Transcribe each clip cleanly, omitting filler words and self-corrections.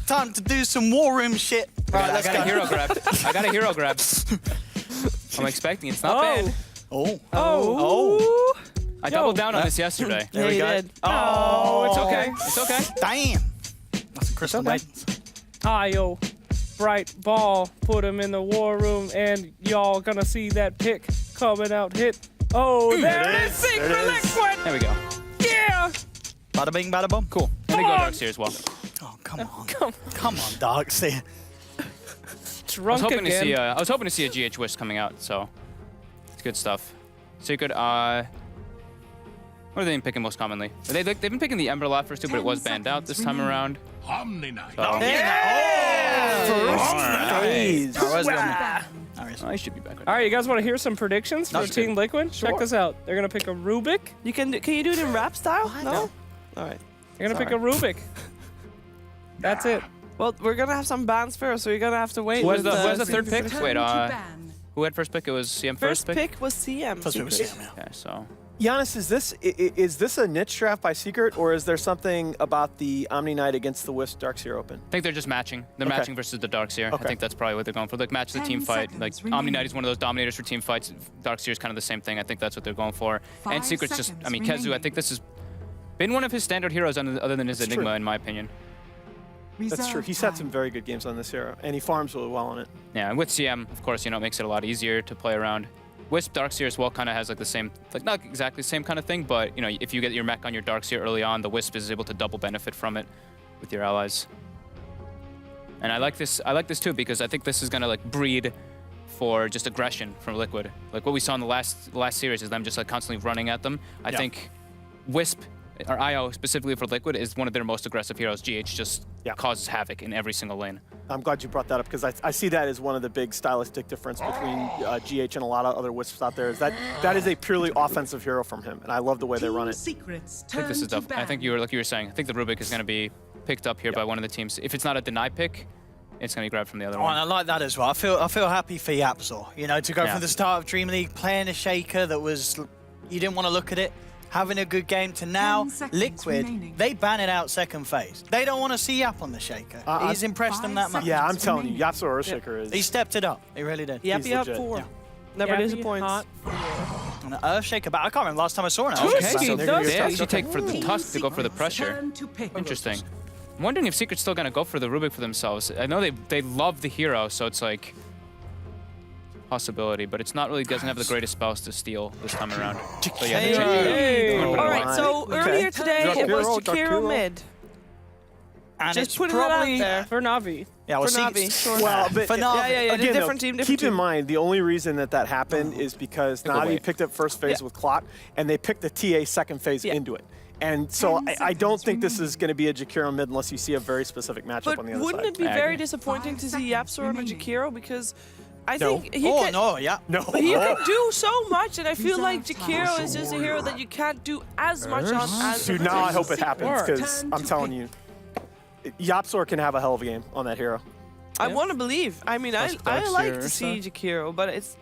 Time to do some war room shit. Right, let's go. I got a hero grab. I'm expecting it's not bad. Oh. I doubled down on this yesterday. There we go. Did. Oh, it's okay. It's okay. Damn. That's a crystal maidens. Yo, bright ball, put him in the war room, and y'all gonna see that pick coming out hit. Oh, there it is, Secret Liquid! There we go. Yeah! Bada bing, bada boom. Cool. And we go Darkseer as well. Oh, come on. Come on, Darkseer. Drunk again. I was hoping to see a GH Wisp coming out, so it's good stuff. Secret, what are they picking most commonly? They've been picking the Ember a lot first too, but it was banned out this time around. Omni Knight. So, I should be back. All right, you guys want to hear some predictions for Team Liquid? Sure. Check this out. They're gonna pick a Rubik. Can you do it in rap style? No. All right. They're gonna pick a Rubik. That's it. Well, we're gonna have some bans first, so you're gonna have to wait. Who was with the third pick? Wait, who had first pick? It was CM First pick was CM. First pick was CM, yeah. Okay, so. Giannis, is this a niche draft by Secret, or is there something about the Omni Knight against the Wisp Darkseer Open? I think they're just matching. They're matching versus the Darkseer. Okay. I think that's probably what they're going for. Like, match the team fight. Like, Omni Knight is one of those dominators for team fights. Darkseer is kind of the same thing. I think that's what they're going for. And Secret's just, I mean, Kezu, I think this has been one of his standard heroes other than his Enigma, in my opinion. That's true. He's had some very good games on this hero, and he farms really well on it. Yeah, and with CM, of course, you know, it makes it a lot easier to play around. Wisp Darkseer as well kind of has like the same, like not exactly the same kind of thing, but you know, if you get your mech on your Darkseer early on, the Wisp is able to double benefit from it with your allies. And I like this too because I think this is gonna like breed for just aggression from Liquid. Like what we saw in the last series is them just like constantly running at them. I think Wisp or IO specifically for Liquid is one of their most aggressive heroes. GH just causes havoc in every single lane. I'm glad you brought that up because I see that as one of the big stylistic difference between GH and a lot of other Wisps out there. Is that is a purely offensive hero from him, and I love the way they run it. I think this is tough. I think like you were saying. I think the Rubik is going to be picked up here by one of the teams. If it's not a deny pick, it's going to be grabbed from the other one. And I like that as well. I feel happy for Yapzor. You know, to go from the start of Dream League playing a shaker that was you didn't want to look at it, having a good game to now Liquid. They ban it out second phase. They don't want to see Yap on the shaker. He's impressed them that much. Yeah, I'm telling you, Yapzor Earthshaker is. He stepped it up. He really did. Yappy up 4. Never disappoints. An Earthshaker, but I can't remember last time I saw an Twich does they actually take for the Tusk to go for the pressure. Interesting. I'm wondering if Secret's still going to go for the Rubik for themselves. I know they love the hero, so it's like possibility, but it's not really doesn't have the greatest spells to steal this time around. So yeah, they change it up. All right, so earlier today it was Jakiro mid. And Just it's putting it out probably there. For Navi. Yeah, well, For Navi, sure. Well, but for Navi. Yeah, again, different though, team, different keep team. in mind, the only reason that happened is because Navi wait. picked up first phase with Clot, and they picked the TA second phase into it. And so I don't think this is going to be a Jakiro mid unless you see a very specific matchup But on the other wouldn't side. it be very disappointing to see Yapzor on a Jakiro because I think he could, no. he could do so much, and I feel like Jakiro is just a hero that you can't do as much on as. Dude, now I hope it happens because I'm telling you, Yapzor can have a hell of a game on that hero. I want to believe. I mean, I like to see Jakiro, but it's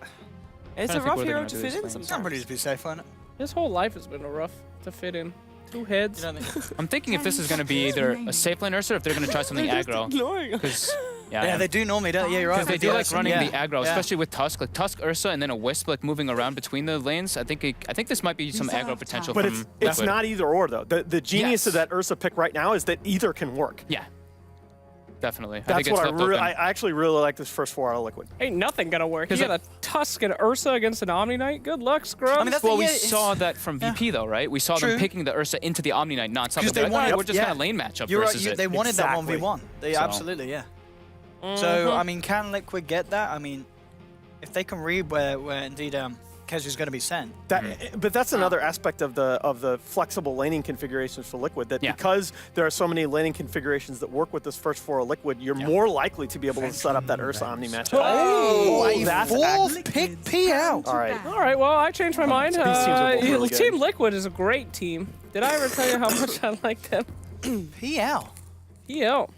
a rough hero to fit in sometimes. Somebody's be safe on it. His whole life has been rough to fit in. 2 heads. I'm thinking if this is going to be either a safe lane Ursa or if they're going to try something aggro. Because Yeah, they do normally, don't. Yeah, you're right. Because they do like running the aggro, especially with Tusk. Like Tusk, Ursa, and then a Wisp like moving around between the lanes. I think this might be some aggro potential. But from it's Liquid. not either or though. The genius of that Ursa pick right now is that either can work. Yeah, definitely. That's what I actually really like this first 4 out of Liquid. Ain't nothing gonna work. You got a Tusk and Ursa against an Omni Knight. Good luck, scrub. I mean, well, we saw that from VP though, right? We saw them picking the Ursa into the Omni Knight non-stop. Because they wanted, we're just gonna lane matchup you're versus right, it. They wanted that 1v1. They absolutely, yeah. So, I mean, can Liquid get that? I mean, if they can read where indeed Kezu's going to be sent. But that's another aspect of the flexible laning configurations for Liquid, that because there are so many laning configurations that work with this first 4 of Liquid, you're more likely to be able to set up that Ursa Omni matchup. Oh, that's 4th pick PL. All right. All right, well, I changed my mind. These teams are both really good. Team Liquid is a great team. Did I ever tell you how much I like them? PL. PL.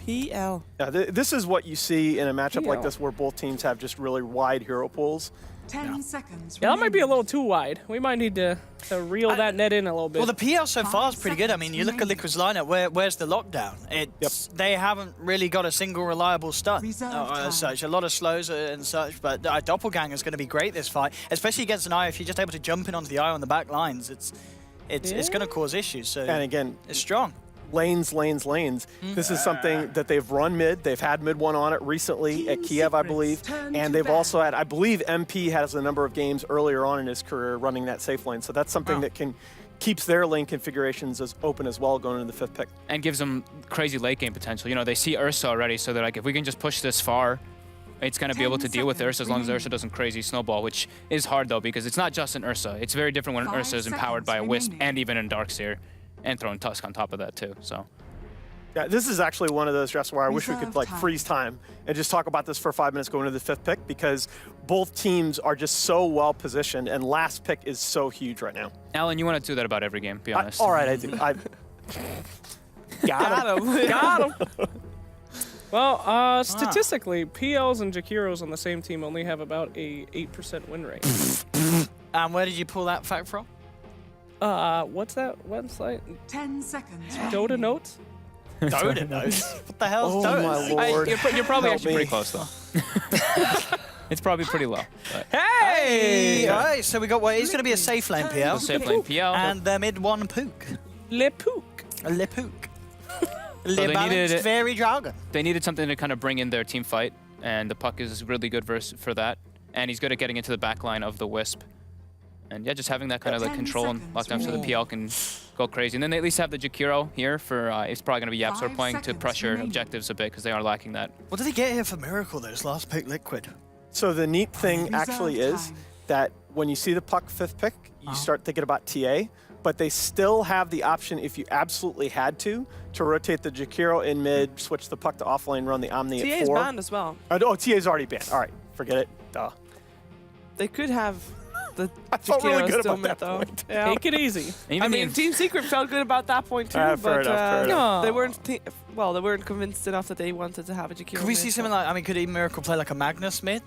Yeah, this is what you see in a matchup like this where both teams have just really wide hero pools. 10 seconds. Yeah, that might be a little too wide. We might need to reel that net in a little bit. Well, the PL so far is pretty good. I mean, you look at Liquid's lineup, where's the lockdown? They haven't really got a single reliable stun as such. A lot of slows and such, but Doppelganger's going to be great this fight, especially against an Eye. If you're just able to jump in onto the Eye on the back lines, it's going to cause issues. So and again, it's strong. Lanes. This is something that they've run mid. They've had mid one on it recently at Kiev, I believe. And they've also had, I believe MP has a number of games earlier on in his career running that safe lane. So that's something that keeps their lane configurations as open as well going into the 5th pick. And gives them crazy late game potential. You know, they see Ursa already, so they're like, if we can just push this far, it's going to be able to deal with Ursa as long as Ursa doesn't crazy snowball, which is hard though, because it's not just an Ursa. It's very different when an Ursa is empowered by a Wisp and even in Darkseer. And throwing Tusk on top of that too, so. Yeah, this is actually one of those drafts where I wish we could like freeze time and just talk about this for 5 minutes going into the 5th pick, because both teams are just so well positioned and last pick is so huge right now. Alan, you want to do that about every game, be honest. All right, I do. Got him. Got him. Well, statistically, PLs and Jakiros on the same team only have about a 8% win rate. And where did you pull that fact from? What's that website? 10 seconds. Dota Notes? Dota Notes? What the hell is Oh Dota? my lord. You're probably Help actually me. pretty close though. It's probably pretty low. But. Hey! All right, so we got what is going to be a safe lane PL. Safe lane PL. And the mid one Pook. Le Pook. Le Pook. they Le balanced needed- very dragon. They needed something to kind of bring in their team fight, and the Puck is really good for that. And he's good at getting into the back line of the Wisp. And yeah, just having that kind of like control and lockdown so the PL can go crazy. And then they at least have the Jakiro here for, it's probably going to be YapzOr playing to pressure objectives a bit because they are lacking that. What did he get here for Miracle though, this last pick Liquid? So the neat thing actually is that when you see the Puck 5th pick, you start thinking about TA, but they still have the option, if you absolutely had to rotate the Jakiro in mid, switch the Puck to offlane, run the Omni TA at is 4. banned as well. Oh, TA's already banned. All right, forget it. Duh. They could have the I felt really Jakiro good still about mid that though. point. Yeah. Take it easy. Even I mean, Team Secret felt good about that point too, fair but enough. they weren't. They weren't convinced enough that they wanted to have a Jakiro. Could we see something like, I mean, could even Miracle play like a Magnus mid?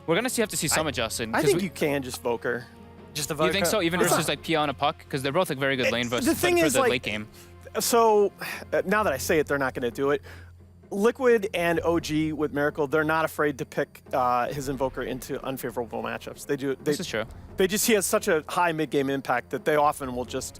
We're going to have to see some adjusting. I think you can just Voker. Just the You think so? Even versus like PL and a Puck? Because they're both like very good lane versus The thing for is, the like, late game. So now that I say it, they're not going to do it. Liquid and OG with Miracle, they're not afraid to pick his Invoker into unfavorable matchups. They do. This is true. He has such a high mid-game impact that they often will just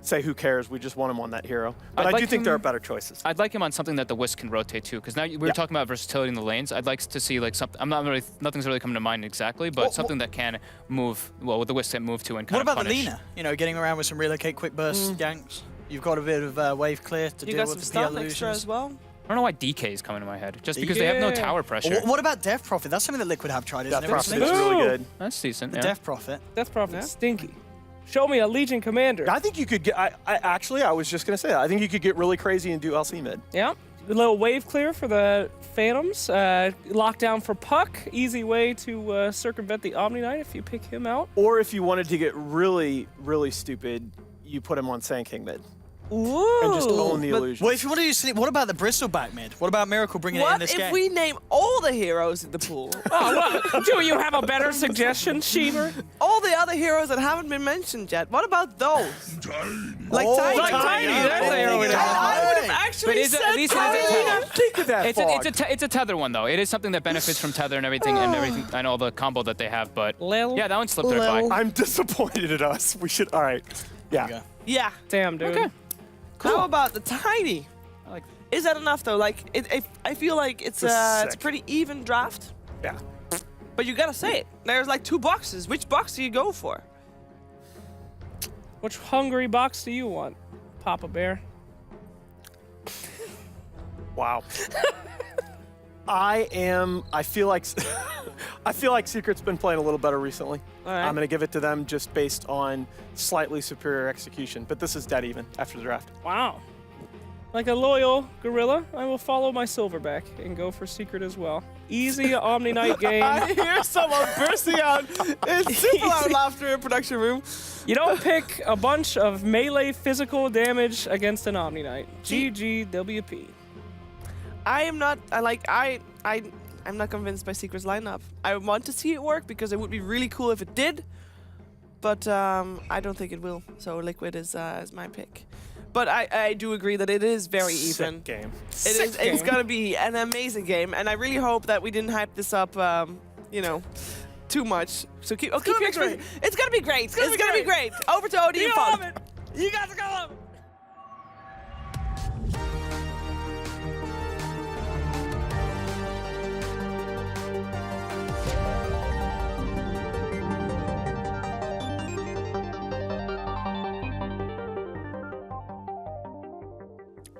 say, who cares, we just want him on that hero. But I do think there are better choices. I'd like him on something that the Wisp can rotate to, because now we were talking about versatility in the lanes. I'd like to see like something, nothing's really coming to mind exactly, but something that can move, well, with the Wisp can move to and kind What of about punish. the Lina? You know, getting around with some relocate quick burst ganks. You've got a bit of wave clear to You deal got with some the PL stun extra illusions. as well. I don't know why DK is coming to my head, just because they have no tower pressure. What about Death Prophet? That's something that Liquid have tried, isn't Death it? Prophet is recently? really good. That's decent, The yeah. Death Prophet. Death Prophet's stinky. Show me a Legion Commander. I think you could get, I was just going to say that. I think you could get really crazy and do LC mid. Yeah. A little wave clear for the Phantoms. Lockdown for Puck. Easy way to circumvent the Omni Knight if you pick him out. Or if you wanted to get really, really stupid, you put him on Sand King mid. Ooh. And just own the illusion. Well, if you want to use, what about the Bristleback mid? What about Miracle bringing it in What this if game? we name all the heroes in the pool? Do you have a better suggestion, Sheever? All the other heroes that haven't been mentioned yet. What about those? Like Oh, Tiny. like Tiny, that's the hero we don't I would have actually But is it- said at least it is a Tiny. tether. I didn't think of that It's a tether one though. It is something that benefits from tether and everything I know the combo that they have, but Lil. yeah, that one slipped right by. I'm disappointed at us. We should, all right. Yeah. Yeah. Damn, dude. Okay. How about the Tiny? Is that enough though? Like, I feel like it's a pretty even draft. Yeah. But you gotta say it. There's like 2 boxes. Which box do you go for? Which hungry box do you want, Papa Bear? Wow. I feel like Secret's been playing a little better recently. All right. I'm going to give it to them just based on slightly superior execution, but this is dead even after the draft. Wow. Like a loyal gorilla, I will follow my Silverback and go for Secret as well. Easy Omni Knight game. I hear someone bursting out in super loud laughter in production room. You don't pick a bunch of melee physical damage against an Omni Knight. GG WP. I am not. I I'm not convinced by Secret's lineup. I want to see it work because it would be really cool if it did, but I don't think it will. So Liquid is my pick. But I do agree that it is very even. Sick game. It's gonna be an amazing game, and I really hope that we didn't hype this up, you know, too much. So keep your expectations. It's gonna be great. It's gonna be great. Over to OD and Fun. You guys are gonna love it.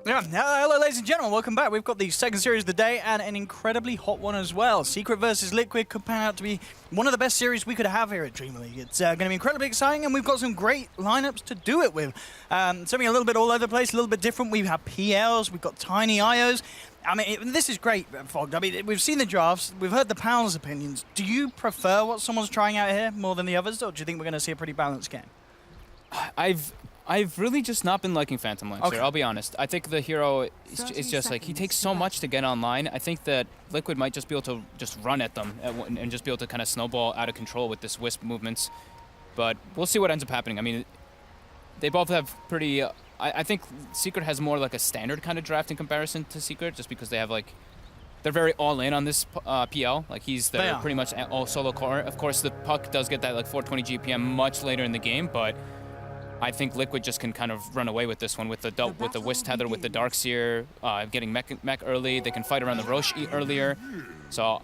Yeah, hello ladies and gentlemen, welcome back. We've got the second series of the day and an incredibly hot one as well. Secret versus Liquid could pan out to be one of the best series we could have here at DreamLeague. It's going to be incredibly exciting, and we've got some great lineups to do it with. Something a little bit all over the place, a little bit different. We have PLs, we've got tiny IOs. I mean, this is great, Fogg. I mean, we've seen the drafts, we've heard the panel's opinions. Do you prefer what someone's trying out here more than the others, or do you think we're going to see a pretty balanced game? I've really just not been liking Phantom Lancer, Okay. I'll be honest. I think the hero is just like, he takes so much to get online. I think that Liquid might just be able to just run at them and just be able to kind of snowball out of control with this Wisp movements. But we'll see what ends up happening. I mean, they both have pretty... I think Secret has more like a standard kind of draft in comparison to Secret, just because they have like... They're very all in on this PL. Like, he's their pretty much all solo core. Of course, the Puck does get that like 420 GPM much later in the game, but... I think Liquid just can kind of run away with this one with the Wisp Tether, with the Darkseer, getting mech early. They can fight around the Roche earlier. So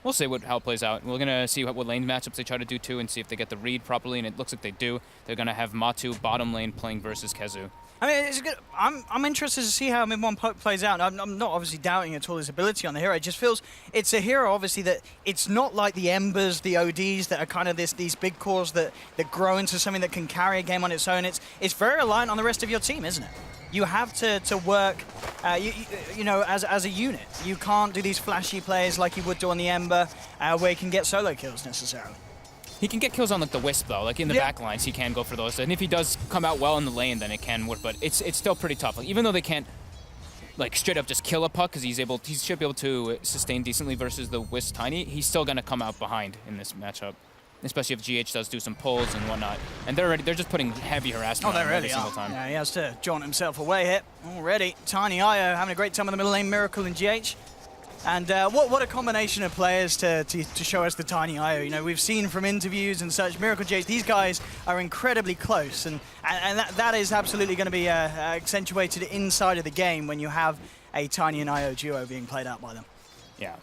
we'll see how it plays out. We're going to see what lane matchups they try to do too, and see if they get the read properly, and it looks like they do. They're going to have Matu bottom lane playing versus Kezu. I mean, it's good. I'm interested to see how mid-1 Puck plays out. I'm not obviously doubting at all his ability on the hero. It just feels it's a hero, obviously, that it's not like the Embers, the ODs that are kind of these big cores that grow into something that can carry a game on its own. It's very reliant on the rest of your team, isn't it? You have to work, you know, as a unit. You can't do these flashy plays like you would do on the Ember, where you can get solo kills necessarily. He can get kills on like the Wisp though, like in the back lines he can go for those. And if he does come out well in the lane, then it can work. But it's still pretty tough. Like, even though they can't like straight up just kill a Puck, because he should be able to sustain decently versus the Wisp Tiny, he's still gonna come out behind in this matchup. Especially if GH does do some pulls and whatnot. And they're just putting heavy harassment on him every single time. Yeah, he has to jaunt himself away here already. Tiny IO having a great time in the middle lane, Miracle and GH. And what a combination of players to show us the Tiny IO. You know, we've seen from interviews and such, Miracle, GH, these guys are incredibly close. And that is absolutely going to be accentuated inside of the game when you have a Tiny and IO duo being played out by them. Yeah.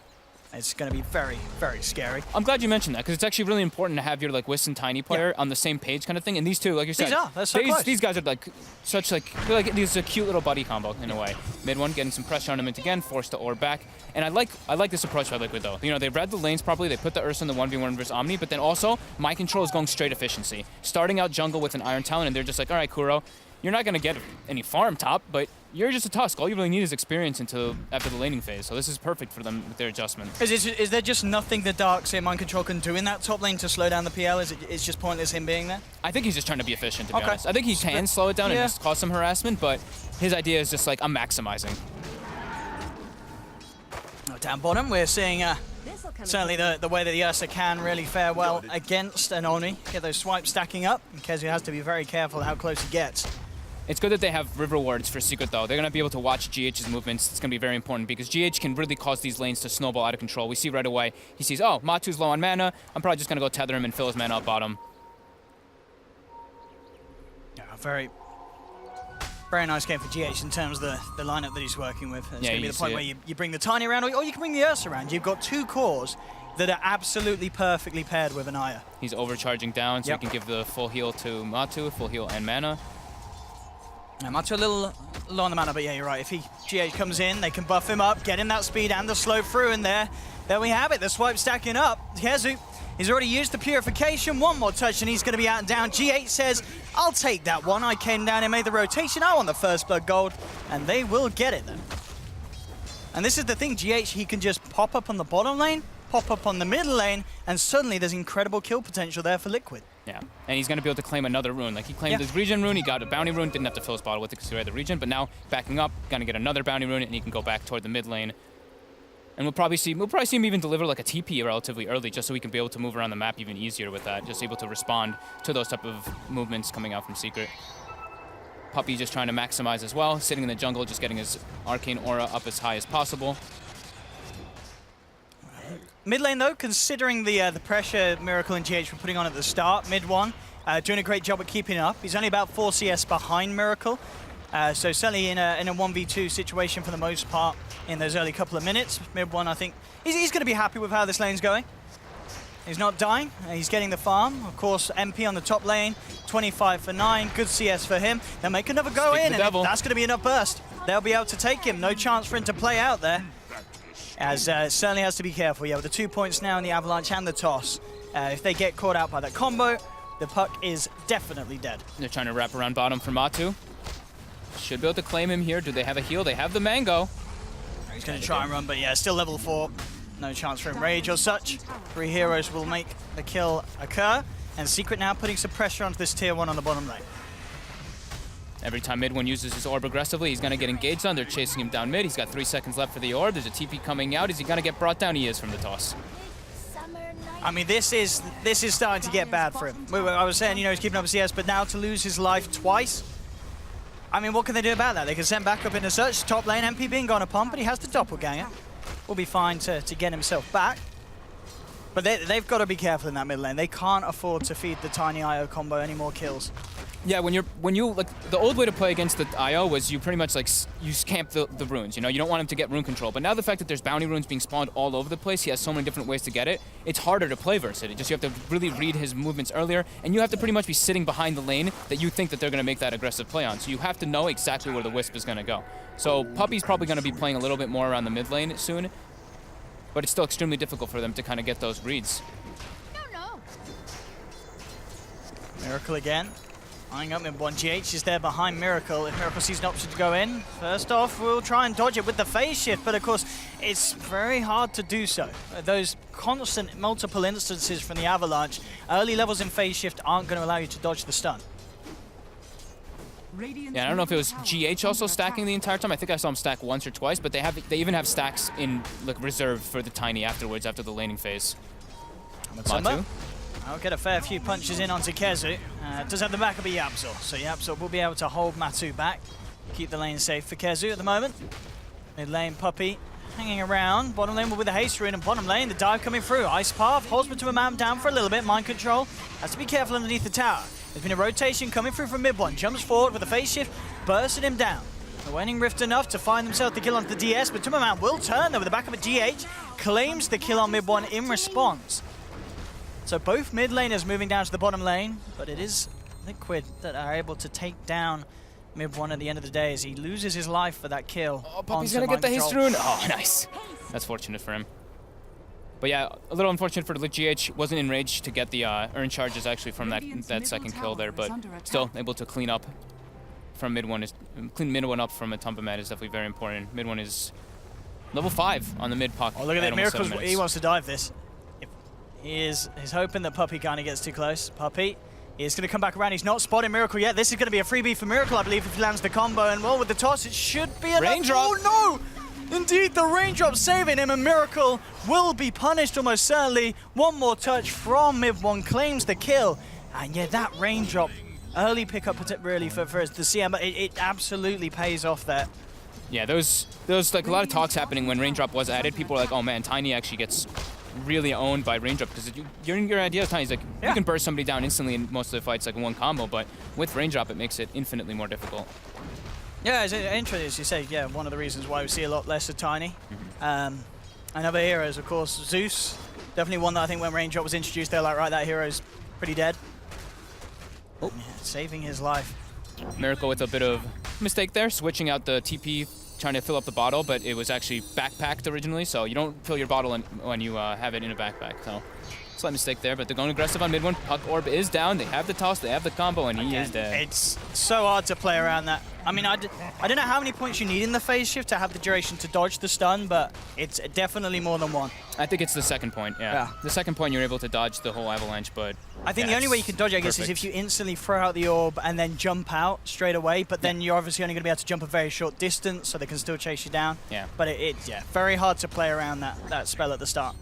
It's going to be very, very scary. I'm glad you mentioned that, because it's actually really important to have your like Wisp and Tiny player on the same page kind of thing. And these two, like you said, they're so close. These guys are like they're like these a cute little buddy combo in a way. Mid one getting some pressure on him again, forced to orb back. And I like this approach by Liquid though. You know, they read the lanes properly, they put the Ursa in the 1v1 versus Omni, but then also my control is going straight efficiency. Starting out jungle with an Iron Talon, and they're just like, all right, Kuro, you're not gonna get any farm top, but you're just a Tusk. All you really need is experience after the laning phase. So this is perfect for them with their adjustment. Is there just nothing the Darkseer Mind Control can do in that top lane to slow down the PL? It's just pointless him being there? I think he's just trying to be efficient, to be honest. I think he can slow it down and just cause some harassment, but his idea is just like, I'm maximizing. Down bottom, we're seeing certainly the way that the Ursa can really fare well against an Oni. Get those swipes stacking up, because he has to be very careful how close he gets. It's good that they have River Wards for Secret, though. They're going to be able to watch GH's movements. It's going to be very important, because GH can really cause these lanes to snowball out of control. We see right away, he sees, oh, Matu's low on mana. I'm probably just going to go tether him and fill his mana up bottom. Yeah, very nice game for GH in terms of the lineup that he's working with. It's going to be the point where you bring the Tiny around, or you can bring the Ursa around. You've got two cores that are absolutely perfectly paired with an Aya. He's overcharging down, so he can give the full heal to Matu, full heal and mana. Yeah, Matu a little low on the mana, but yeah, you're right. If GH comes in, they can buff him up, get him that speed and the slow through, and there we have it. The swipe stacking up. Kezu, he's already used the purification. One more touch and he's going to be out and down. GH says, I'll take that one. I came down and made the rotation. I want the first blood gold, and they will get it then. And this is the thing, GH, he can just pop up on the bottom lane, pop up on the middle lane, and suddenly there's incredible kill potential there for Liquid. Yeah, and he's going to be able to claim another rune. Like, he claimed his regen rune, he got a bounty rune, didn't have to fill his bottle with it because he had the regen, but now backing up, going to get another bounty rune, and he can go back toward the mid lane. And we'll probably see him even deliver like a TP relatively early, just so we can be able to move around the map even easier with that. Just able to respond to those type of movements coming out from Secret. Puppey just trying to maximize as well, sitting in the jungle, just getting his arcane aura up as high as possible. Mid lane though, considering the pressure Miracle and GH were putting on at the start, mid one, doing a great job at keeping up. He's only about 4 CS behind Miracle. So certainly in a 1v2 situation for the most part in those early couple of minutes. Mid one, I think, he's going to be happy with how this lane's going. He's not dying, he's getting the farm. Of course, MP on the top lane, 25 for 9, good CS for him. They'll make another go in, and that's going to be enough burst. They'll be able to take him, no chance for him to play out there. As certainly has to be careful, yeah, with the 2 points now in the Avalanche and the toss. If they get caught out by that combo, the puck is definitely dead. They're trying to wrap around bottom for Matu. Should be able to claim him here. Do they have a heal? They have the Mango. He's going to try and run, but yeah, still level 4. No chance for him. Rage or such. 3 heroes will make the kill occur. And Secret now putting some pressure onto this tier 1 on the bottom lane. Every time mid one uses his orb aggressively, he's going to get engaged on. They're chasing him down mid. He's got 3 seconds left for the orb. There's a TP coming out. Is he going to get brought down? He is from the toss. I mean, this is starting to get bad for him. I was saying, you know, he's keeping up with CS, but now to lose his life twice. I mean, what can they do about that? They can send back up into search, top lane, MP being gone upon, but he has the doppelganger. Will be fine to get himself back. But they've got to be careful in that mid lane. They can't afford to feed the tiny IO combo any more kills. Yeah, when you like, the old way to play against the IO was you pretty much like you camp the runes, you know, you don't want him to get rune control. But now the fact that there's bounty runes being spawned all over the place, he has so many different ways to get it, it's harder to play versus it. You have to really read his movements earlier, and you have to pretty much be sitting behind the lane that you think that they're going to make that aggressive play on. So you have to know exactly where the Wisp is going to go. So Puppey's probably going to be playing a little bit more around the mid lane soon, but it's still extremely difficult for them to kind of get those reads. Miracle again. Eyeing up mid one. GH is there behind Miracle. If Miracle sees an option to go in, first off, we'll try and dodge it with the phase shift, but of course, it's very hard to do so. Those constant multiple instances from the Avalanche, early levels in phase shift aren't going to allow you to dodge the stun. Yeah, I don't know if it was GH also stacking the entire time. I think I saw him stack once or twice, but they even have stacks in like reserve for the Tiny afterwards after the laning phase. Matu. I'll get a fair few punches in onto Kezu. Does have the backup of Yapzor, so Yapzor will be able to hold Matu back. Keep the lane safe for Kezu at the moment. Mid lane, Puppey hanging around. Bottom lane with a haste rune, and bottom lane, the dive coming through. Ice Path holds Matu man down for a little bit. Mind control. Has to be careful underneath the tower. There's been a rotation coming through from mid one. Jumps forward with a phase shift, bursting him down. The Waning Rift enough to find themselves the kill onto the DS, but Tumberman will turn though with the backup of GH. Claims the kill on mid one in response. So both mid laners moving down to the bottom lane, but it is Liquid that are able to take down mid one at the end of the day as he loses his life for that kill. Oh, Puppey's gonna get the haste rune. Oh, nice. That's fortunate for him. But yeah, a little unfortunate for the GH. Wasn't in range to get the earn charges actually from that second kill there, but still able to clean up from mid one. Clean mid one up from a Tumberman is definitely very important. Mid one is level 5 on the mid puck. Oh, look at that. Miracles, he wants to dive this. He's hoping that Puppey kind of gets too close. Puppey is going to come back around. He's not spotting Miracle yet. This is going to be a freebie for Miracle, I believe, if he lands the combo. And well, with the toss, it should be enough. Raindrop. Oh, no! Indeed, the raindrop saving him, and Miracle will be punished almost certainly. One more touch from mid one claims the kill. And yeah, that raindrop, early pickup really for the CM, but it absolutely pays off there. Yeah, there was like a lot of talks happening when raindrop was added. People were like, oh man, Tiny actually gets really owned by raindrop, because your idea of Tiny is like, you can burst somebody down instantly in most of the fights like one combo, but with raindrop it makes it infinitely more difficult. Yeah, it's interesting as you say. Yeah, one of the reasons why we see a lot less of Tiny. And other heroes, of course, Zeus, definitely one that I think when raindrop was introduced, they're like, right, that hero's pretty dead. Oh. Yeah, saving his life. Miracle with a bit of mistake there, switching out the TP, trying to fill up the bottle, but it was actually backpacked originally, so you don't fill your bottle when you have it in a backpack. So Slight mistake there, but they're going aggressive on mid one. Puck orb is down. They have the toss, they have the combo, and he is dead. It's so hard to play around that. I mean, I don't know how many points you need in the phase shift to have the duration to dodge the stun, but it's definitely more than one. I think it's the second point, yeah. The second point you're able to dodge the whole avalanche, but I think the only way you can dodge, I guess, is if you instantly throw out the orb and then jump out straight away, but then you're obviously only going to be able to jump a very short distance, so they can still chase you down. Yeah. But it's very hard to play around that spell at the start.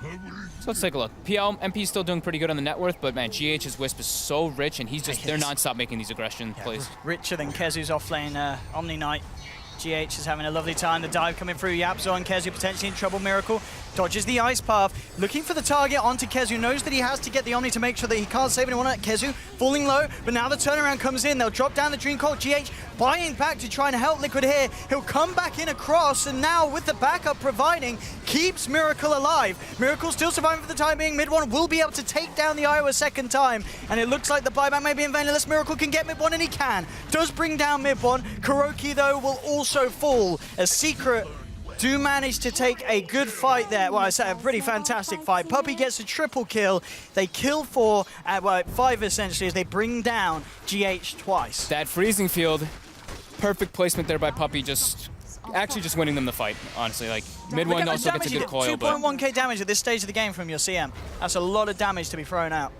So let's take a look. PL, MP is still doing pretty good on the net worth, but man, GH's Wisp is so rich, and they're non-stop making these aggression plays. Richer than Kezu's offlane Omni Knight. GH is having a lovely time. The dive coming through. Yapzor and Kezu potentially in trouble. Miracle dodges the ice path, looking for the target onto Kezu. Knows that he has to get the Omni to make sure that he can't save anyone. Kezu falling low, but now the turnaround comes in. They'll drop down the Dream Colt. GH buying back to try and help Liquid here. He'll come back in across, and now with the backup providing, keeps Miracle alive. Miracle still surviving for the time being. Mid one will be able to take down the IO a second time, and it looks like the buyback may be in vain unless Miracle can get mid one, and he can. Does bring down mid one. Kuroki, though, will also fall as Secret do manage to take a good fight there. Well, I say a pretty fantastic fight. Puppey gets a triple kill. They kill 4 at 5 essentially as they bring down GH twice. That freezing field, perfect placement there by Puppey, actually just winning them the fight, honestly. Like, mid one also gets a good coil, but 2.1k damage at this stage of the game from your CM. That's a lot of damage to be thrown out.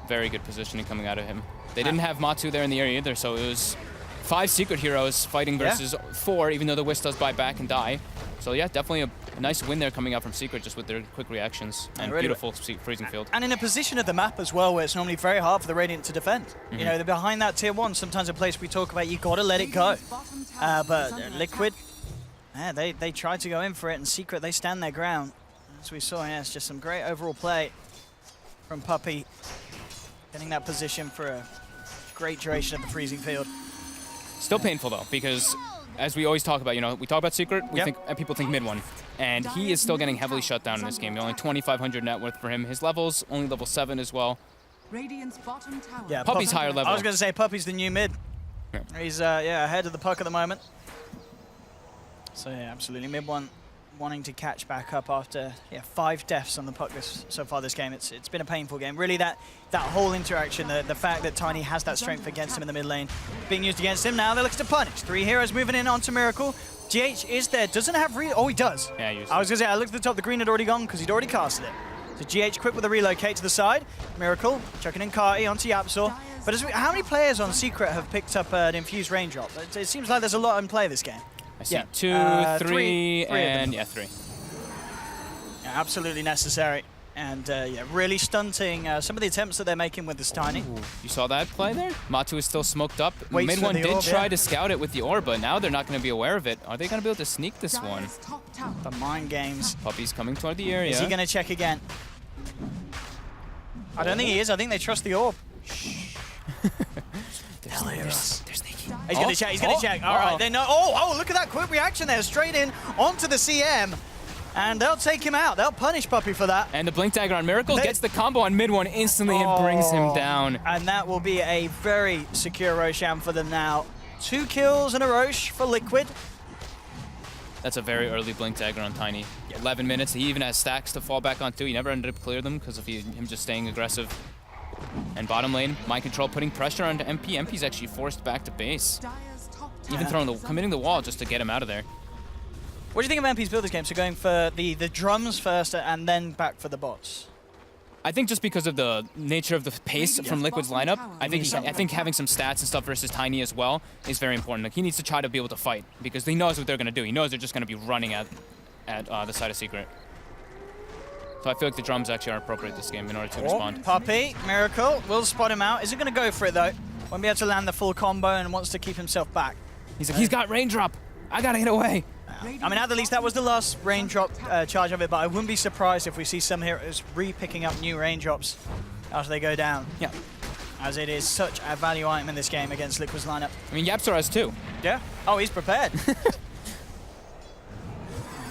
very good positioning coming out of him. They didn't have Matu there in the area either, so it was 5 Secret heroes fighting versus 4, even though the Wisp does buy back and die. So yeah, definitely a nice win there coming out from Secret just with their quick reactions and really beautiful freezing field. And in a position of the map as well where it's normally very hard for the Radiant to defend. You know, they're behind that tier 1, sometimes a place we talk about, you gotta let it go. But Liquid, yeah, they tried to go in for it, and Secret, they stand their ground. As we saw, yeah, it's just some great overall play from Puppey, getting that position for a great duration of the freezing field. Still painful though, because as we always talk about, you know, we talk about Secret, we think people think mid one, and he is still getting heavily shut down in this game. Only 2,500 net worth for him. His levels only level 7 as well. Radiant's bottom tower. Yeah, Puppey's higher level. I was going to say Puppey's the new mid. Yeah. He's ahead of the puck at the moment. So yeah, absolutely mid one wanting to catch back up after 5 deaths on the puck so far this game. It's been a painful game. Really that whole interaction, the fact that Tiny has that strength against him in the mid lane being used against him. Now they're looking to punish. 3 heroes moving in onto Miracle. GH is there, doesn't have oh, he does. Yeah, I was gonna say, I looked at the top, the green had already gone because he'd already casted it. So GH quick with a relocate to the side. Miracle chucking in Kati onto Yapzor. But how many players on Secret have picked up an infused raindrop? It seems like there's a lot in play this game. I see 2, 3, and 3. Yeah, absolutely necessary. And really stunting some of the attempts that they're making with this Tiny. Ooh. You saw that play there? Matu is still smoked up. Waits Mid one did orb, try to scout it with the orb, but now they're not going to be aware of it. Are they going to be able to sneak this one? The mind games. Puppey's coming toward the area. Is he going to check again? I don't think he is. I think they trust the orb. They're sneaky. He's going to check. He's going to check. All right. They know. Oh, look at that quick reaction there. Straight in onto the CM. And they'll take him out. They'll punish Puppey for that. And the Blink Dagger on Miracle gets the combo on mid one instantly and brings him down. And that will be a very secure Roshan for them now. 2 kills and a Roche for Liquid. That's a very early Blink Dagger on Tiny. 11 minutes. He even has stacks to fall back onto. He never ended up clear them because of him just staying aggressive. And bottom lane, Mind Control putting pressure onto MP. MP's actually forced back to base. Even committing the wall just to get him out of there. What do you think of MP's build this game? So going for the drums first and then back for the bots? I think just because of the nature of the pace from Liquid's lineup, I think having some stats and stuff versus Tiny as well is very important. Like, he needs to try to be able to fight because he knows what they're going to do. He knows they're just going to be running at the side of Secret. So I feel like the drums actually are appropriate this game in order to respond. Puppey, Miracle, will spot him out. Isn't going to go for it though. Won't be able to land the full combo and wants to keep himself back. He's like, he's got raindrop. I got to get away. I mean, at the least, that was the last raindrop charge of it, but I wouldn't be surprised if we see some heroes re-picking up new raindrops after they go down. Yeah. As it is such a value item in this game against Liquid's lineup. I mean, Yapzor has 2. Yeah. Oh, he's prepared.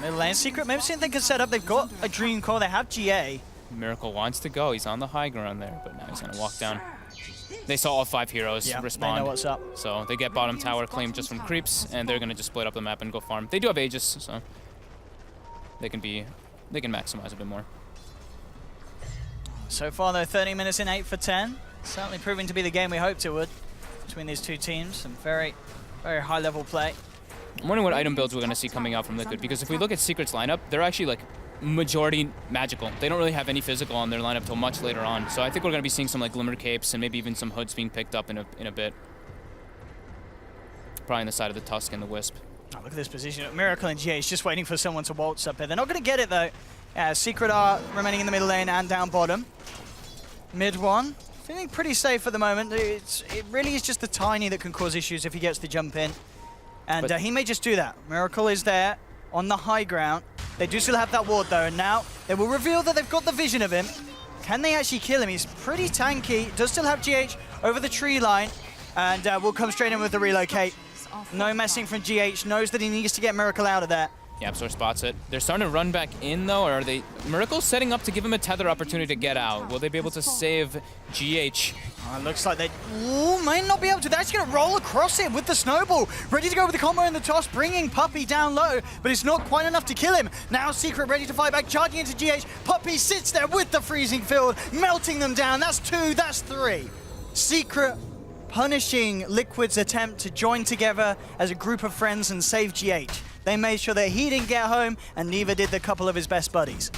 Middle lane Secret, maybe something they can set up. They've got a Dream Core, they have GA. Miracle wants to go. He's on the high ground there, but now he's going to walk down. They saw all 5 heroes respond. They know what's up. So they get bottom tower claimed just from creeps, and they're going to just split up the map and go farm. They do have Aegis, so they can be they can maximize a bit more. So far, though, 30 minutes in, 8 for 10. Certainly proving to be the game we hoped it would between these two teams. Some very, very high-level play. I'm wondering what item builds we're going to see coming out from Liquid, because if we look at Secret's lineup, they're actually like majority magical. They don't really have any physical on their lineup till much later on. So I think we're going to be seeing some like Glimmer Capes and maybe even some hoods being picked up in a bit. Probably on the side of the Tusk and the Wisp. Oh, look at this position. Miracle and GH just waiting for someone to waltz up there. They're not going to get it, though. Yeah, Secret are remaining in the middle lane and down bottom. Mid one. Feeling pretty safe at the moment. It really is just the Tiny that can cause issues if he gets the jump in. And he may just do that. Miracle is there on the high ground. They do still have that ward, though. And now they will reveal that they've got the vision of him. Can they actually kill him? He's pretty tanky. Does still have GH over the tree line. And will come straight in with the relocate. No messing from GH. Knows that he needs to get Miracle out of there. YapzOr spots it. They're starting to run back in, though, or are they... Miracle's setting up to give him a tether opportunity to get out. Will they be able to save GH? Oh, it looks like they might not be able to. They're actually going to roll across it with the snowball. Ready to go with the combo in the toss, bringing Puppey down low, but it's not quite enough to kill him. Now Secret ready to fight back, charging into GH. Puppey sits there with the freezing field, melting them down. That's 2, that's 3. Secret punishing Liquid's attempt to join together as a group of friends and save GH. They made sure that he didn't get home, and neither did the couple of his best buddies.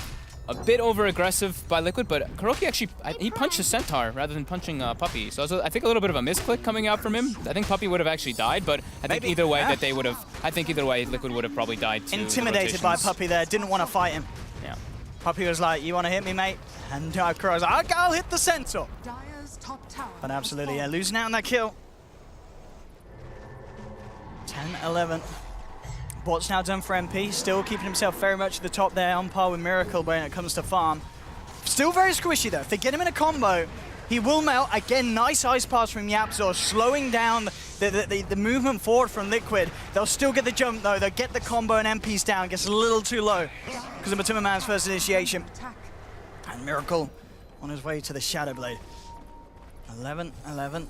A bit over-aggressive by Liquid, but KuroKy actually, he punched a Centaur rather than punching Puppey. So I think a little bit of a misclick coming out from him. I think Puppey would have actually died, but I think either way that they would have, I think either way Liquid would have probably died too. Intimidated by Puppey there, didn't want to fight him. Yeah. Puppey was like, you want to hit me, mate? And KuroKy's like, I'll hit the Centaur. Dire's top tower. But absolutely, yeah, losing out on that kill. 10-11. What's now done for MP, still keeping himself very much at the top there, on par with Miracle when it comes to farm. Still very squishy though. If they get him in a combo, he will melt. Again, nice ice pass from YapzOr, slowing down the movement forward from Liquid. They'll still get the jump though. They'll get the combo and MP's down. Gets a little too low because of Matuma Man's first initiation. And Miracle on his way to the Shadow Blade. 11-11.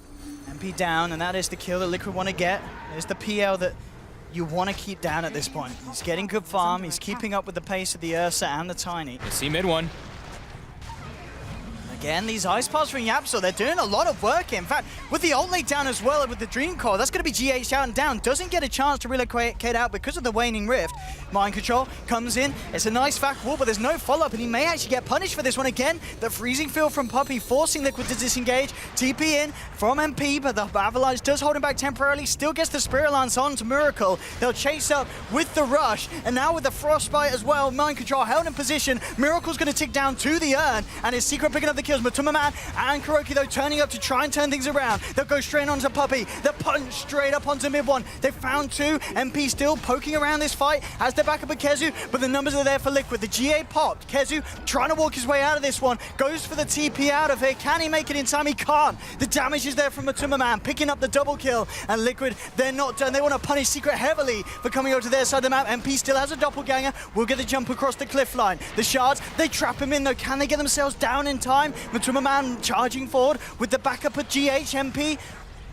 MP down, and that is the kill that Liquid want to get. There's the PL that you want to keep down at this point. He's getting good farm. He's keeping up with the pace of the Ursa and the Tiny. You see mid one. Again, these ice paths from YapzOr, they're doing a lot of work. In fact, with the ult laid down as well with the Dream Core, that's going to be GH out and down. Doesn't get a chance to relocate out because of the waning rift. Mind Control comes in. It's a nice fact wall, but there's no follow-up, and he may actually get punished for this one again. The freezing field from Puppey forcing Liquid to disengage. TP in from MP, but the Avalanche does hold him back temporarily. Still gets the Spirit Lance on to Miracle. They'll chase up with the rush, and now with the Frostbite as well. Mind Control held in position. Miracle's going to tick down to the urn, and his Secret picking up the kills. Matuma Man and KuroKy though turning up to try and turn things around. They'll go straight onto Puppey. They'll punch straight up onto mid one. They found 2. MP still poking around this fight as they're back up at Kezu, but the numbers are there for Liquid. The GA popped. Kezu trying to walk his way out of this one. Goes for the TP out of here. Can he make it in time? He can't. The damage is there from Matuma Man, picking up the double kill. And Liquid, they're not done. They want to punish Secret heavily for coming over to their side of the map. MP still has a doppelganger. Will get the jump across the cliff line. The shards, they trap him in though. Can they get themselves down in time? Matuma Man charging forward with the backup of GH. MP.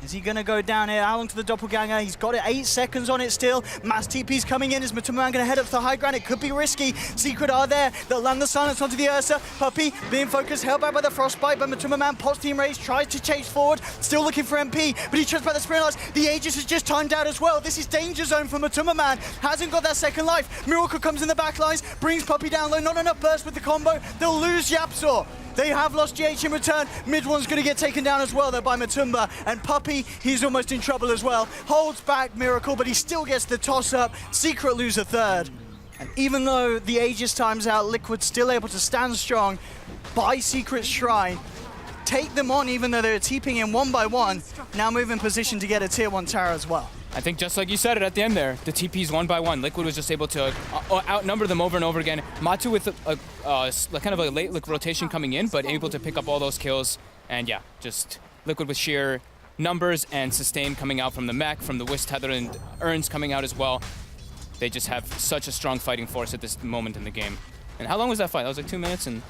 Is he going to go down here? How long to the doppelganger? He's got it. 8 seconds on it still. Mass TP's coming in. Is Matuma Man going to head up to the high ground? It could be risky. Secret are there. They'll land the silence onto the Ursa. Puppey being focused, held back by the Frostbite, but Matuma Man pops team raise, tries to chase forward. Still looking for MP, but he trips by the Spirit Lance. The Aegis has just timed out as well. This is danger zone for Matuma Man. Hasn't got that second life. Miracle comes in the back lines, brings Puppey down low. Not enough burst with the combo. They'll lose YapzOr. They have lost GH in return. Mid one's going to get taken down as well, though, by Matumba. And Puppey, he's almost in trouble as well. Holds back Miracle, but he still gets the toss-up. Secret lose a third. And even though the Aegis times out, Liquid still able to stand strong by Secret's Shrine. Take them on, even though they're TPing in one by one. Now move in position to get a tier 1 tower as well. I think just like you said it at the end there, the TPs one by one. Liquid was just able to outnumber them over and over again. Matu with a kind of a late rotation coming in, but able to pick up all those kills. And yeah, just Liquid with sheer numbers and sustain coming out from the mech, from the Wisp Tether and Urns coming out as well. They just have such a strong fighting force at this moment in the game. And how long was that fight? That was like 2 minutes, and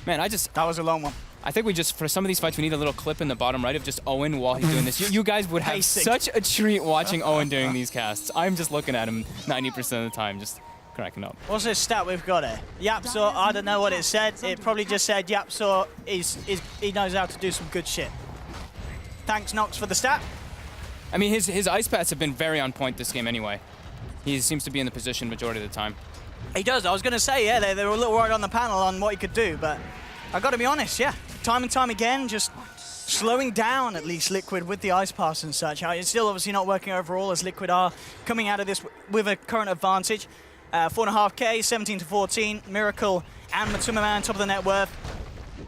man, that was a long one. I think we just, for some of these fights, we need a little clip in the bottom right of just Owen while he's doing this. You guys would have such a treat watching Owen during these casts. I'm just looking at him 90% of the time, just cracking up. What's this stat we've got here? Yapzor, I don't know what it said. It probably just said Yapzor he knows how to do some good shit. Thanks, Nox, for the stat. I mean, his ice paths have been very on point this game anyway. He seems to be in the position majority of the time. He does. I was going to say, yeah, they were a little worried on the panel on what he could do, but I got to be honest, yeah. Time and time again, just slowing down at least Liquid with the ice pass and such. It's still obviously not working overall as Liquid are coming out of this with a current advantage. 4.5k, 17 to 14. Miracle and Matuma top of the net worth.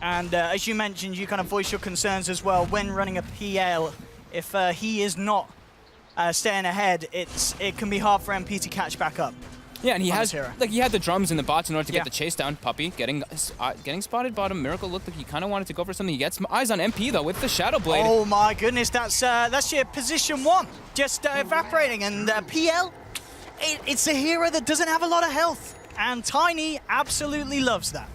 And as you mentioned, you kind of voice your concerns as well when running a PL. If he is not staying ahead, it can be hard for MP to catch back up. Yeah, and he had the drums and the bots in order to get the chase down. Puppy getting spotted bottom. Miracle looked like he kind of wanted to go for something. He gets eyes on MP though with the Shadow Blade. Oh my goodness, that's your position 1, just evaporating. And PL, it's a hero that doesn't have a lot of health, and Tiny absolutely loves that.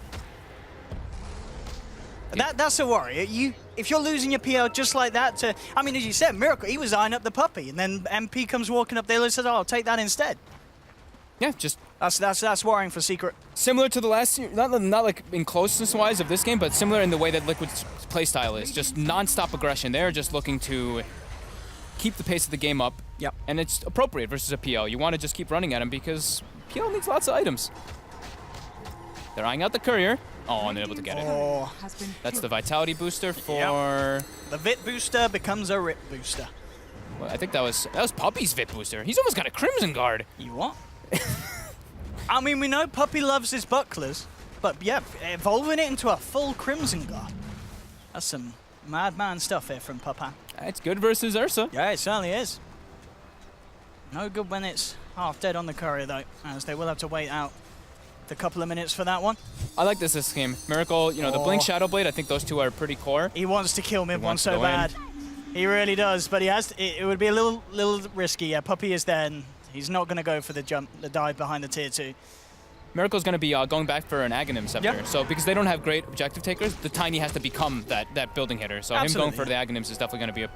That's a worry. If you're losing your PL just like that, I mean, as you said, Miracle, he was eyeing up the Puppy, and then MP comes walking up there and says, "Oh, I'll take that instead." Yeah, just that's worrying for Secret. Similar to the last, not like in closeness-wise of this game, but similar in the way that Liquid's playstyle is. Just non-stop aggression. They're just looking to keep the pace of the game up. Yep. And it's appropriate versus a PL. You want to just keep running at him because PL needs lots of items. They're eyeing out the Courier. Oh, and they're able to get it. Oh. That's the Vitality booster for... The Vit booster becomes a Rip booster. Well, I think that was Puppy's Vit booster. He's almost got a Crimson Guard. You what? I mean, we know Puppy loves his bucklers, but yeah, evolving it into a full Crimson Guard. That's some madman stuff here from Papa. It's good versus Ursa. Yeah, it certainly is. No good when it's half dead on the Courier, though, as they will have to wait out the couple of minutes for that one. I like this game. Miracle, you know, the Blink Shadow Blade, I think those two are pretty core. He wants to kill mid one so bad. He really does, but he has to, it would be a little risky. Yeah, Puppy is there, and he's not going to go for the dive behind the tier 2. Miracle's going to be going back for an Aghanim Scepter. So because they don't have great objective takers, the Tiny has to become that building hitter. So him going for the Aghanims is definitely going to be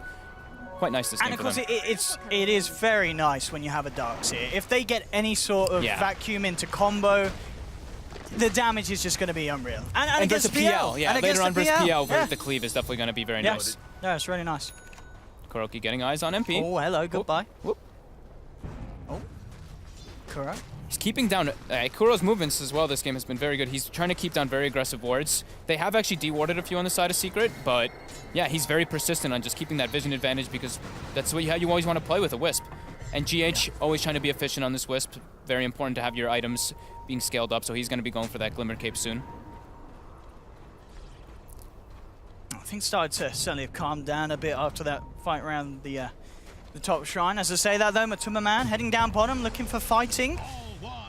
quite nice this game. And of course, it is very nice when you have a Darkseer. If they get any sort of vacuum into combo, the damage is just going to be unreal. And against the PL. Yeah, and later on versus PL, yeah. the cleave is definitely going to be very nice. Yeah, it's really nice. Kuroki getting eyes on MP. Oh, hello, goodbye. Whoop. Oh, Kuro. He's keeping down Kuro's movements as well. This game has been very good. He's trying to keep down very aggressive wards. They have actually dewarded a few on the side of Secret, but yeah, he's very persistent on just keeping that vision advantage because that's what you always want to play with a Wisp. And GH always trying to be efficient on this Wisp. Very important to have your items being scaled up, so he's going to be going for that Glimmer Cape soon. I think started to certainly have calmed down a bit after that fight around the top shrine. As I say that though, Matuma Man heading down bottom, looking for fighting.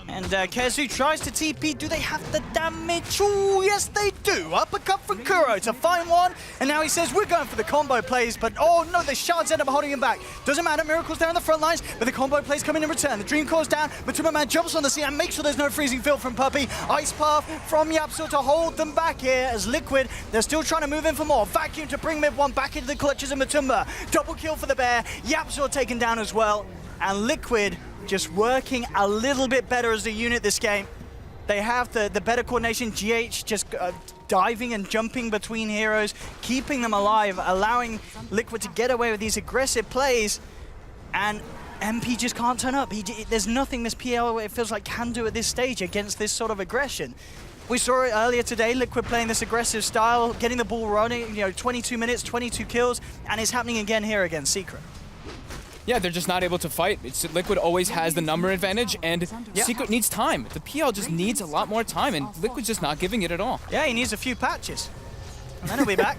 And Kezu tries to TP. Do they have the damage? Oh, yes, they do. Uppercut from Kuro to find one. And now he says, we're going for the combo plays. But, oh, no, the shards end up holding him back. Doesn't matter. Miracle's down the front lines. But the combo plays come in return. The Dream Core's down. Matuma Man jumps on the scene and makes sure there's no freezing field from Puppy. Ice Path from Yapzor to hold them back here as Liquid. They're still trying to move in for more. Vacuum to bring mid one back into the clutches of Matuma. Double kill for the Bear. Yapzor taken down as well. And Liquid just working a little bit better as a unit this game. They have the better coordination. GH just diving and jumping between heroes, keeping them alive, allowing Liquid to get away with these aggressive plays. And MP just can't turn up. There's nothing this PL, it feels like, can do at this stage against this sort of aggression. We saw it earlier today, Liquid playing this aggressive style, getting the ball running, 22 minutes, 22 kills, and it's happening again here against Secret. Yeah, they're just not able to fight. Liquid always has the number advantage, and Secret needs time. The PL just needs a lot more time, and Liquid's just not giving it at all. Yeah, he needs a few patches. And then he'll be back.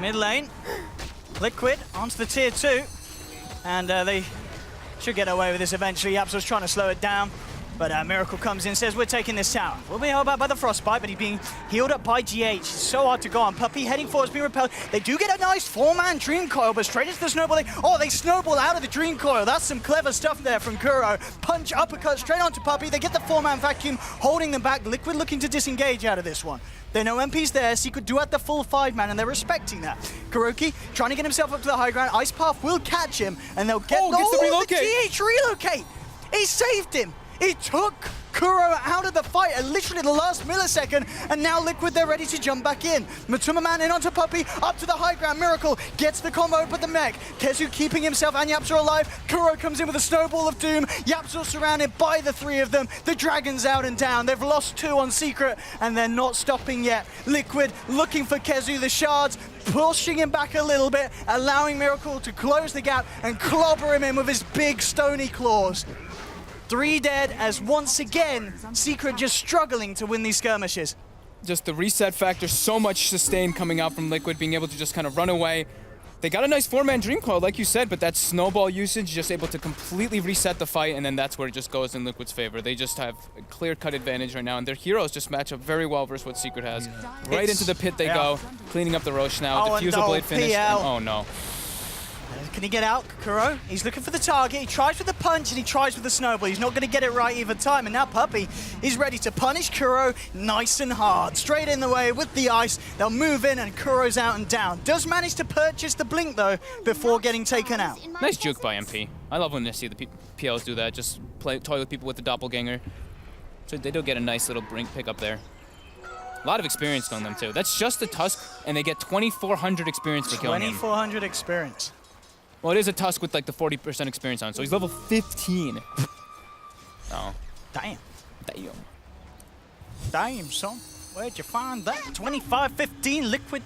Mid lane, Liquid onto the tier 2. And they should get away with this eventually. Yapzor's trying to slow it down. But Miracle comes in, says, we're taking this tower. We'll be held back by the Frostbite, but he's being healed up by GH. It's so hard to go on. Puppy heading forward, being repelled. They do get a nice 4-man Dream Coil, but straight into the snowball. They snowball out of the Dream Coil. That's some clever stuff there from Kuro. Punch, uppercut, straight onto Puppy. They get the 4-man vacuum, holding them back. Liquid looking to disengage out of this one. They know MP's there, Secret do at the full 5-man, and they're respecting that. Kuroki trying to get himself up to the high ground. Ice Path will catch him, and they'll get gets the relocate. The GH relocate. He saved him. It took Kuro out of the fight at literally the last millisecond, and now Liquid, they're ready to jump back in. Matuma Man in onto Puppey, up to the high ground. Miracle gets the combo, but the mech. Kezu keeping himself and Yapzor alive. Kuro comes in with a snowball of doom. Yapzor surrounded by the three of them. The Dragon's out and down. They've lost 2 on Secret, and they're not stopping yet. Liquid looking for Kezu, the shards, pushing him back a little bit, allowing Miracle to close the gap and clobber him in with his big stony claws. 3 dead as once again, Secret just struggling to win these skirmishes. Just the reset factor, so much sustain coming out from Liquid, being able to just kind of run away. They got a nice 4-man Dream Coil, like you said, but that snowball usage just able to completely reset the fight, and then that's where it just goes in Liquid's favor. They just have a clear-cut advantage right now, and their heroes just match up very well versus what Secret has. Right into the pit they go, cleaning up the Roche now. Diffusal Blade finish. Oh no. Can he get out, Kuro? He's looking for the target. He tries with the punch and he tries with the snowball. He's not going to get it right either time. And now Puppey is ready to punish Kuro nice and hard. Straight in the way with the ice. They'll move in and Kuro's out and down. Does manage to purchase the blink though before getting taken out. Nice juke by MP. I love when I see the PLs do that. Just toy with people with the doppelganger. So they do get a nice little blink pick up there. A lot of experience on them too. That's just the Tusk, and they get 2,400 experience for killing him. 2,400 experience. Well, it is a Tusk with like the 40% experience on it, so he's level 15. Oh. Damn. Damn. Damn, son. Where'd you find that? 25-15, Liquid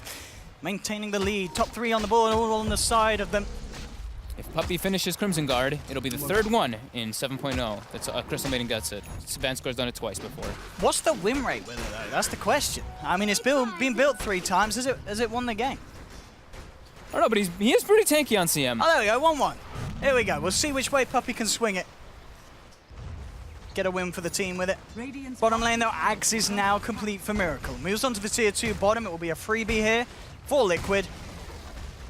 maintaining the lead. Top 3 on the board, all on the side of them. If Puppey finishes Crimson Guard, it'll be the 3rd one in 7.0. That's Crystal Maiden gets it. Vanscore's done it twice before. What's the win rate with it, though? That's the question. I mean, it's been built 3 times. Has it won the game? I don't know, but he is pretty tanky on CM. Oh, there we go, 1-1. Here we go. We'll see which way Puppey can swing it. Get a win for the team with it. Bottom lane, though, Axe is now complete for Miracle. Moves on to the tier 2 bottom. It will be a freebie here for Liquid.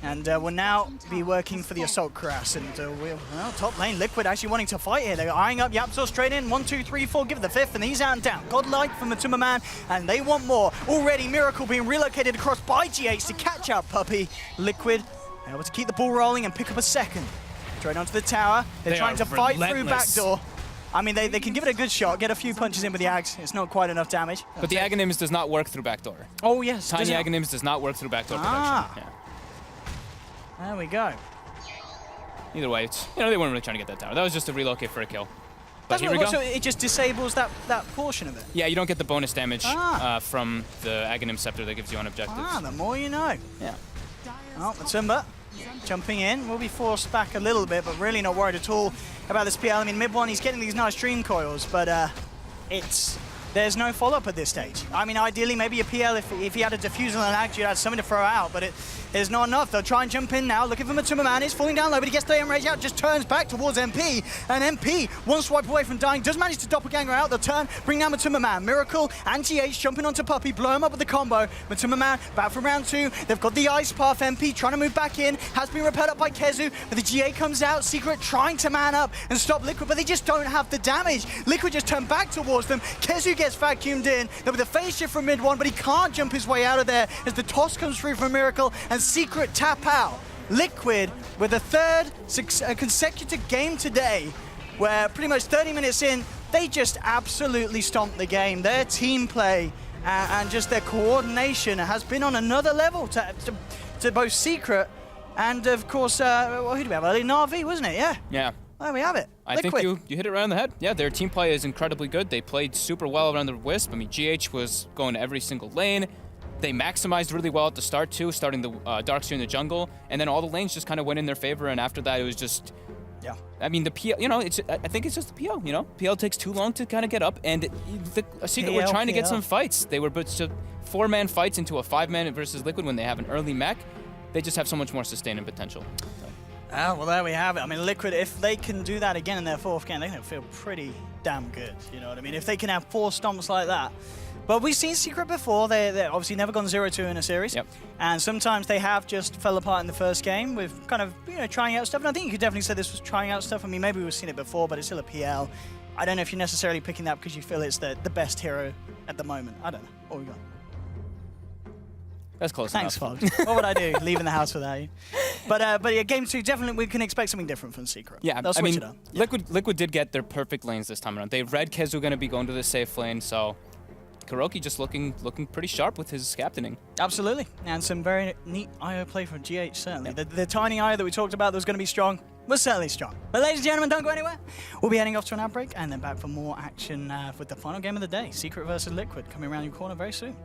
And we'll now be working for the Assault Cuirass. And well, top lane, Liquid actually wanting to fight here. They're eyeing up Yapzor straight in. 1, 2, 3, 4, give it the 5th, and he's out and down. Godlike from Matuma Man, and they want more. Already Miracle being relocated across by GH to catch up Puppey. Liquid able to keep the ball rolling and pick up a 2nd. Straight onto the tower. They're trying to fight through backdoor. I mean, they can give it a good shot, get a few punches in with the Axe. It's not quite enough damage. But the Aghanims does not work through backdoor. Oh, yes. Tiny Aghanims does not work through backdoor protection. Yeah. There we go. Either way, it's, they weren't really trying to get that tower. That was just to relocate for a kill. But here we go. So it just disables that portion of it? Yeah, you don't get the bonus damage from the Aghanim Scepter that gives you on objectives. The more you know. Yeah. Oh, Matumba jumping in. Will be forced back a little bit, but really not worried at all about this PL. I mean, mid 1, he's getting these nice Dream Coils, but there's no follow-up at this stage. I mean, ideally, maybe a PL, if he had a Diffusal and an Axe, you'd have something to throw out, but there's not enough. They'll try and jump in now, looking for Matuma Man. He's falling down low, but he gets the Enrage out, just turns back towards MP, and MP, one swipe away from dying, does manage to doppelganger out. They'll turn, bring down Matuma Man. Miracle and GH jumping onto Puppey, blow him up with the combo. Matuma Man back for round 2. They've got the Ice Path. MP trying to move back in, has been repelled up by Kezu, but the GA comes out. Secret trying to man up and stop Liquid, but they just don't have the damage. Liquid just turn back towards them. Kezu gets vacuumed in. There'll be the phase shift from mid 1, but he can't jump his way out of there as the toss comes through from Miracle and Secret tap out. Liquid with a 3rd consecutive game today, where pretty much 30 minutes in, they just absolutely stomped the game. Their team play and just their coordination has been on another level to both Secret and, of course, who do we have? Na'Vi, wasn't it? Yeah. Yeah. There we have it. I think you hit it right on the head. Yeah, their team play is incredibly good. They played super well around the Wisp. I mean, GH was going to every single lane. They maximized really well at the start, too, starting the Darkseer in the jungle. And then all the lanes just kind of went in their favor. And after that, it was just... Yeah. I mean, the PL, I think it's just the PL, PL takes too long to kind of get up. And Secret were trying to get some fights. They were but 4-man fights into a 5-man versus Liquid when they have an early mech. They just have so much more sustaining potential. So. Oh, well, there we have it. I mean, Liquid, if they can do that again in their 4th game, they're going to feel pretty damn good. You know what I mean? If they can have 4 stomps like that. But we've seen Secret before. They're obviously never gone 0-2 in a series. Yep. And sometimes they have just fell apart in the first game with kind of, trying out stuff. And I think you could definitely say this was trying out stuff. I mean, maybe we've seen it before, but it's still a PL. I don't know if you're necessarily picking that because you feel it's the best hero at the moment. I don't know. What we got? That's close Thanks, enough. Fox. What would I do leaving the house without you? But yeah, game 2, definitely we can expect something different from Secret. Yeah, They'll I switch mean, it up. Liquid did get their perfect lanes this time around. They read Kezu going to be going to the safe lane, so Kuroki just looking pretty sharp with his captaining. Absolutely, and some very neat IO play from GH, certainly. The tiny IO that we talked about that was going to be strong was certainly strong. But ladies and gentlemen, don't go anywhere. We'll be heading off to an outbreak and then back for more action with the final game of the day, Secret versus Liquid, coming around your corner very soon.